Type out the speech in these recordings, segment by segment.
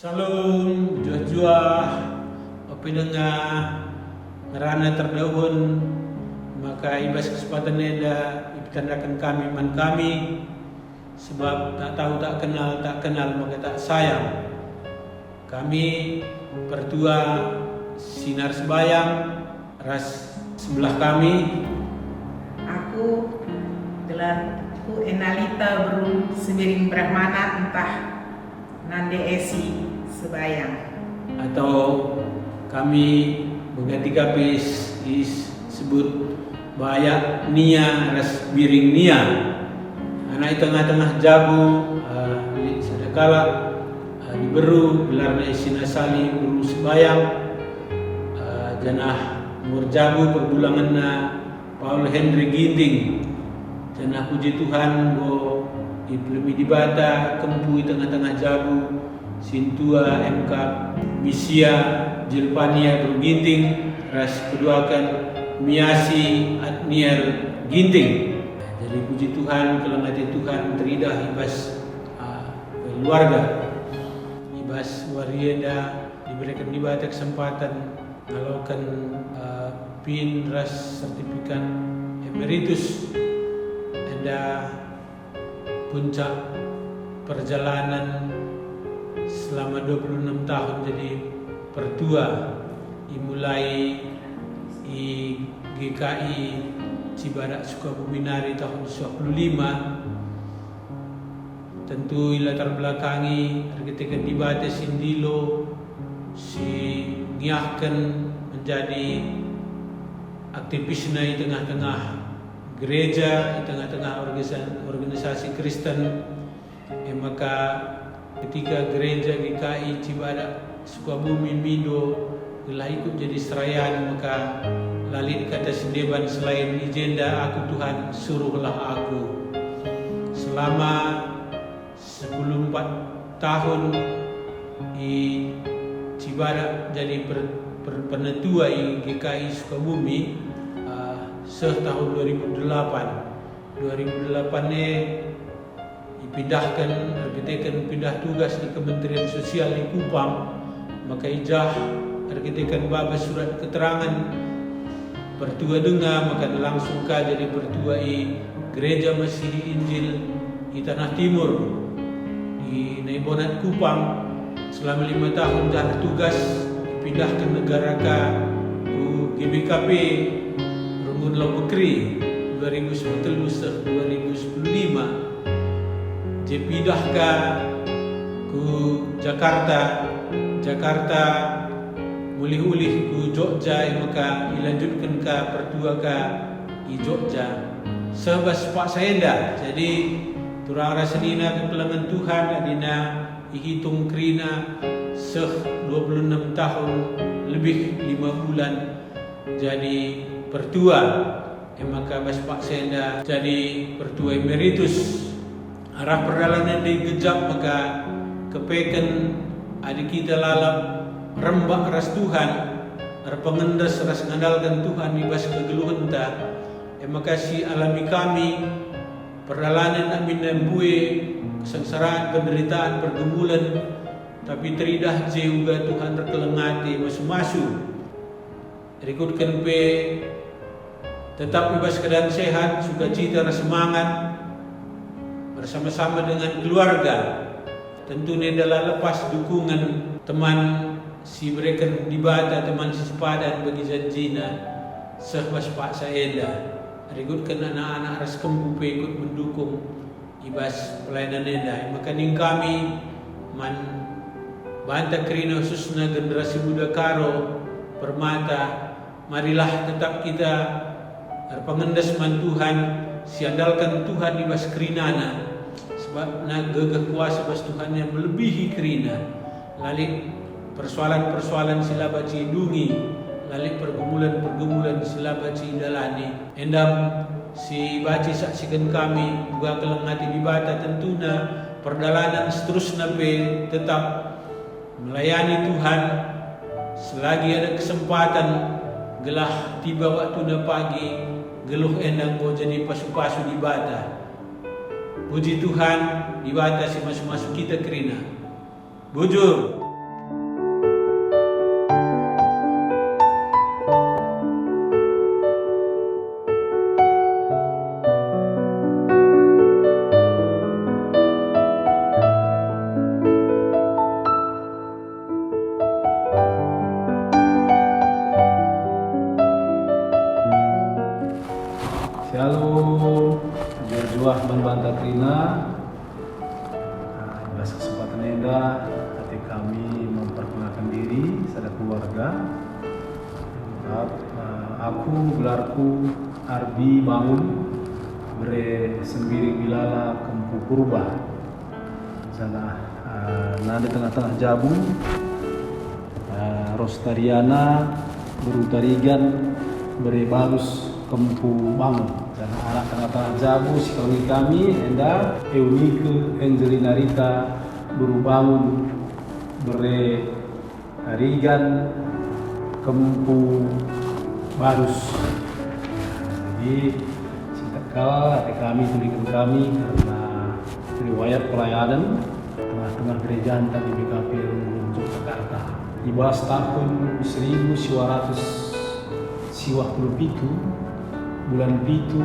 Salam, jua-jua, opidanga, ngerana terdahun, maka ibas kesempatan eda, ipitandakan kami man kami, sebab tak tahu tak kenal maka tak sayang. Kami pertua sinar sebayang, ras sebelah kami. Aku gelarku Enalita Bru Semiring Brahmana entah Nande Esi Sebayang. Atau kami mengganti kapis disebut Bayak Nia ras Biring Nia. Anak tengah-tengah jabu sedekala diberu gelarnya Isina Sali Bru Sebayang janah murjabu perbulanganna Paul Henry Ginting janah puji Tuhan bo diplemi dibata kempu tengah-tengah jabu Sintua MK Misia Jilpania Bru Ginting ras keduakan Miasi Adnier Ginting. Jadi puji Tuhan kelengati Tuhan teridah ibas keluarga ibas warienda diberikan dibata kesempatan melakukan PIN ras sertifikat emeritus ada puncak perjalanan selama 26 tahun jadi pertua dimulai di GKI Cibadak Sukabumi Nari tahun 25. Tentu latar belakangi ketika dibata Sindilo si ngiahkan menjadi aktivisnya di tengah-tengah gereja, di tengah-tengah organisasi Kristen. Maka ketika gereja GKI Cibadak Sukabumi Mido telah ikut jadi serayan, maka lalit kata sendeban selain agenda aku Tuhan suruhlah aku. Selama 14 tahun di Cibadak jadi penetua di GKI Sukabumi tahun 2008 ini dipindahkan pindah tugas di Kementerian Sosial di Kupang, maka ijah arkitekkan babas surat keterangan pertua dengar maka langsung jadi pertua di Gereja Masih Injil di Tanah Timur di Naibonat Kupang selama 5 tahun dah tugas dipindahkan negara ke GBKP Rumun Lopekri 2010-2015 dipindah ke Jakarta mulih-ulih ku Jogja maka dilanjutkan ke pertua ke di Jogja sebas Pak Saenda. Jadi turang rasenina kepelangan Tuhan adina dihitung krina 26 tahun lebih 5 bulan jadi pertua. Maka bas Pak Saenda jadi pertua emeritus. Arah perjalanan digejap maka kepeken adik kita lalap rembak ras Tuhan pengendas ras ngandalkan Tuhan ibas kegeluhan ta maka si alami kami perjalanan amin nembue kesengsaraan penderitaan pergumulan tapi teridah juga Tuhan terkelengati masu-masu rikutkan pe tetap ibas keadaan sehat sukacita ras semangat bersama-sama dengan keluarga. Tentunya adalah lepas dukungan teman si mereka dibata teman si sepadan bagi janjina sehbas Pak Saenda rikutkan anak-anak ras kempu ikut mendukung ibas pelayanan enda maka ning kami man banta krina khususnya generasi muda karo permata marilah tetap kita pengendas man Tuhan siandalkan Tuhan ibas krinana sebab gagah kuasa bas Tuhan yang melebihi krina lalik persoalan-persoalan sila baci dungi lalik pergumulan-pergumulan sila baci dalani endam si baci saksikan kami juga kelengati dibata tentunya perjalanan seterusnya pe tetap melayani Tuhan selagi ada kesempatan gelah tiba waktu na pagi geluh endang mau jadi pasu-pasu dibata. Puji Tuhan, dibatasi masuk-masuk kita kerina. Bujur. Banta Trina, atas kesempatan enda hati kami memperkenalkan diri pada keluarga. Aku gelarku Arbi Bangun bere sendiri bilala Kempu Purba. Sana nade tengah-tengah Jabu, Rostariana berutarigan bere Barus Kempu Bangun. Dan anak tengah-tengah Jabu sekali kami enda Eunike Angelina Rita Berubangun bere Rigan Kempu Barus. Jadi cintakal hati kami tulikan kami karena riwayat pelayanan tengah-tengah gereja di BKP Lunjung Jakarta. Ibas tahun 1927 bulan Pitu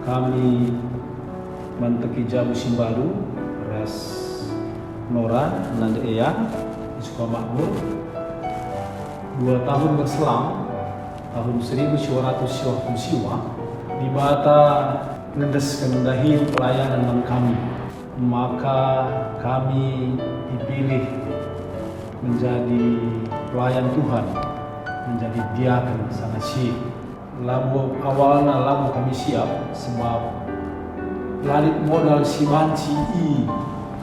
kami manteki Jabu Simbalu ras Nora nande Eya di Sukamakmur. 2 tahun berselang tahun 1900 siwa di Bata mendeskan dahil pelayanan kami, maka kami dipilih menjadi pelayan Tuhan, menjadi diaken sangat sih. Labu awalnya labu kami siap sebab lalit modal si banci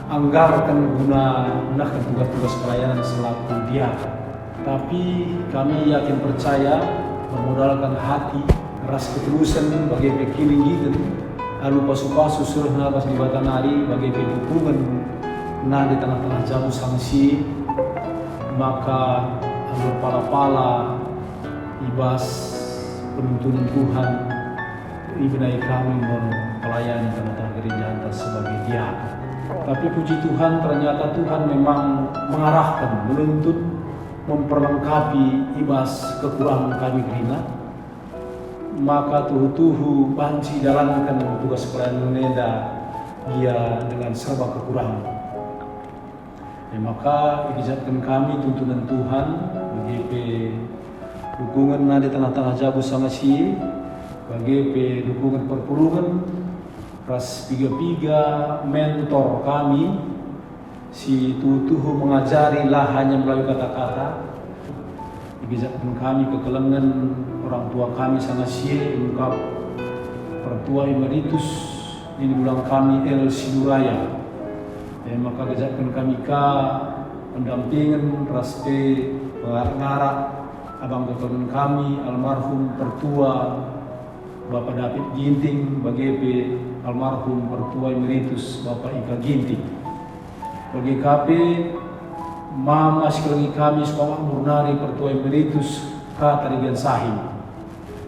anggarkan guna menakan tugas-tugas pelayanan selaku diaken. Tapi kami yakin percaya memodalkan hati ras ketulusan bagi pekiling gitu, lalu pasu-pasu suruh nafas di batanari bagi dukungan nah di tengah-tengah Jabu sangsi, maka alur pala-pala ibas penuntunan Tuhan ibnai kami melayani tengah-tengah gereja antar sebagai diaken. Tapi puji Tuhan ternyata Tuhan memang mengarahkan, menuntut, memperlengkapi ibas kekurangan kami gerina. Maka tuhu-tuhu banci jalankan tugas pelayanan neda dia dengan serba kekurangan. Maka ijazatkan kami tuntunan Tuhan bagi dukungan di tengah-tengah Jabu sangasi, bagi dukungan perpulungan ras piga-piga mentor kami si tuhu mengajari lah hanya melalui kata-kata. Ijazatkan kami kekelengan orang tua kami sangat sie ungkap pertua emeritus ini ulang kami El Siduraya. Maka ijazatkan kami pendampingan raspe pengarah abang kekelengan kami almarhum pertua Bapak David Ginting bagi almarhum pertua emeritus Bapak Ika Ginting. Bagi KP Mama sekali kami sekolah murnari pertua emeritus Katarigan Sahim.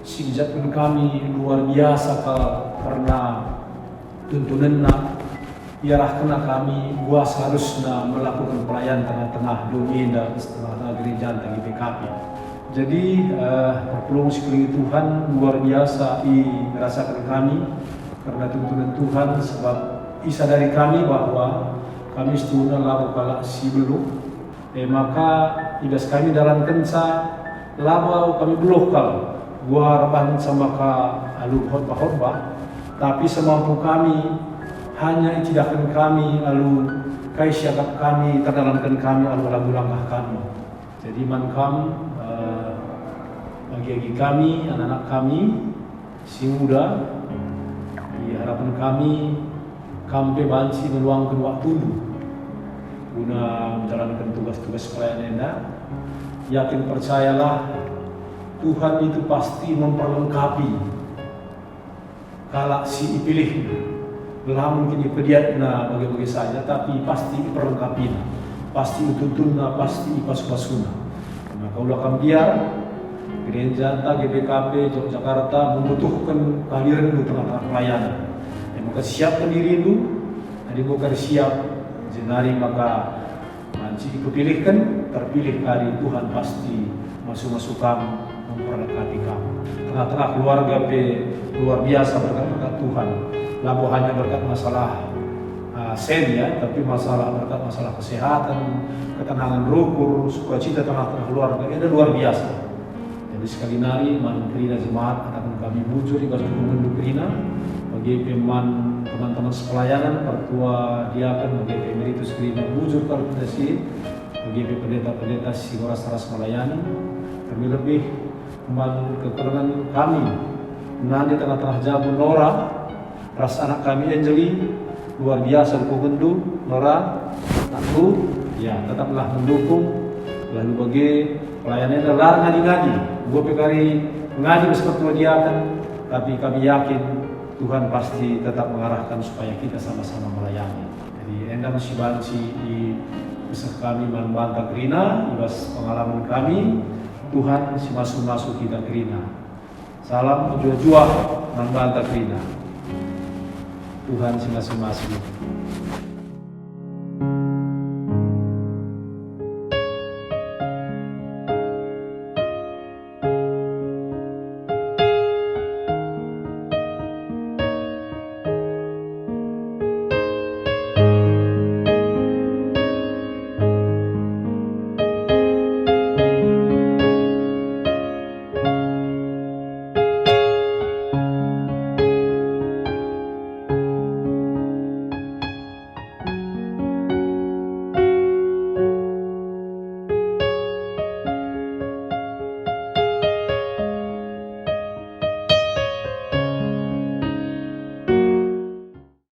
Sijatkan kami luar biasa karena tuntunanna iarah kena kami gua seharusnya melakukan pelayanan tengah-tengah dunia setelah gereja tadi PKP. Jadi perpulungan sekali Tuhan luar biasa dirasakan kami karena tuntunan Tuhan sebab isa dari kami bahwa kami setuna lalu kalak si belum. Maka ibas kami dalam kensa labau kami belokal gua reban sama ka alu khotbah, tapi semampu kami hanya ijidahkan kami lalu kai syakap kami terdalamkan kami lalu lagu langkah kami. Jadi mankam bagi kami anak-anak kami si muda harapan kami kampe banci meluangkan waktu guna menjalankan tugas-tugas pelayanan. Yakin percayalah Tuhan itu pasti memperlengkapi kalau si dipilih lah mungkin dipediatna bagi-bagi saja, tapi pasti diperlengkapi, pasti ututunna, pasti ipas-pasuna. Maka ulah biar gereja GBKP Yogyakarta membutuhkan kehadiran di tengah-tengah pelayanan. Maka siapkan diri itu, nanti bukan siap jenari maka manci dipilihkan, terpilih kali Tuhan pasti masuk-masuk kamu memperlengkapi kamu. Tengah-tengah keluarga luar biasa berkat-berkat Tuhan. Lalu hanya berkat masalah sen tapi berkat masalah kesehatan, ketenangan rukur, sukacita tengah-tengah keluarga ini luar biasa. Jadi sekali nari man Krina jemaat akan kami bujur di dukungan Krina bagi peman teman-teman sepelayanan, pertua diakan, BGP Emeritus Krina bujur koordinasi, BGP pendeta-pendeta si ras melayani, kami lebih kekurangan kami, nanti tengah-tengah jabu Nora, ras anak kami Angeli, luar biasa Gendu, Nora, aku, ya tetaplah mendukung, lalu bagi pelayanan adalah ngaji-ngaji, gue pekari ngaji seperti diakan, tapi kami yakin Tuhan pasti tetap mengarahkan supaya kita sama-sama melayani. Jadi endang si banci di besar kami membantah Krina, ibas pengalaman kami, Tuhan si masuk-masuk kita Krina. Salam jua-jua membantah Krina. Tuhan si masuk-masuk.